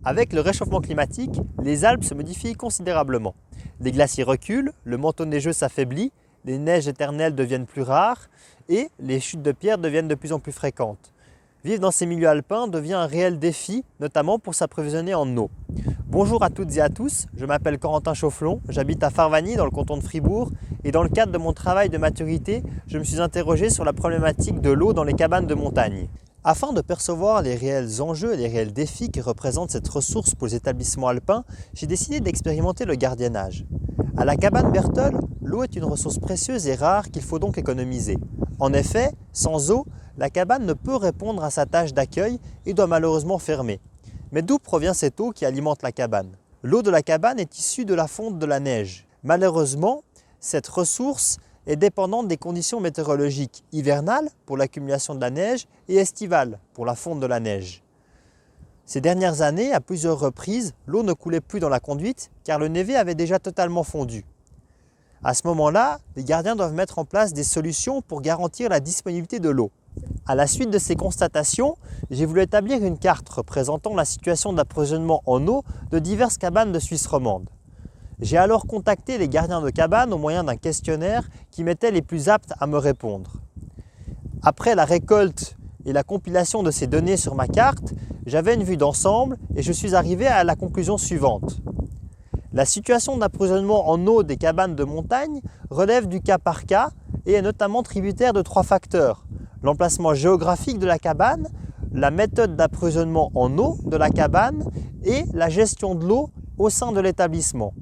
Avec le réchauffement climatique, les Alpes se modifient considérablement. Les glaciers reculent, le manteau neigeux s'affaiblit, les neiges éternelles deviennent plus rares et les chutes de pierres deviennent de plus en plus fréquentes. Vivre dans ces milieux alpins devient un réel défi, notamment pour s'approvisionner en eau. Bonjour à toutes et à tous, je m'appelle Corentin Chaufflon, j'habite à Farvagny dans le canton de Fribourg et dans le cadre de mon travail de maturité, je me suis interrogé sur la problématique de l'eau dans les cabanes de montagne. Afin de percevoir les réels enjeux et les réels défis que représente cette ressource pour les établissements alpins, j'ai décidé d'expérimenter le gardiennage. À la cabane Berthold, l'eau est une ressource précieuse et rare qu'il faut donc économiser. En effet, sans eau, la cabane ne peut répondre à sa tâche d'accueil et doit malheureusement fermer. Mais d'où provient cette eau qui alimente la cabane? L'eau de la cabane est issue de la fonte de la neige. Malheureusement, cette ressource est dépendante des conditions météorologiques hivernales pour l'accumulation de la neige et estivales pour la fonte de la neige. Ces dernières années, à plusieurs reprises, l'eau ne coulait plus dans la conduite car le névé avait déjà totalement fondu. À ce moment-là, les gardiens doivent mettre en place des solutions pour garantir la disponibilité de l'eau. À la suite de ces constatations, j'ai voulu établir une carte représentant la situation d'approvisionnement en eau de diverses cabanes de Suisse romande. J'ai alors contacté les gardiens de cabane au moyen d'un questionnaire qui m'était les plus aptes à me répondre. Après la récolte et la compilation de ces données sur ma carte, j'avais une vue d'ensemble et je suis arrivé à la conclusion suivante. La situation d'approvisionnement en eau des cabanes de montagne relève du cas par cas et est notamment tributaire de 3 facteurs. L'emplacement géographique de la cabane, la méthode d'approvisionnement en eau de la cabane et la gestion de l'eau au sein de l'établissement.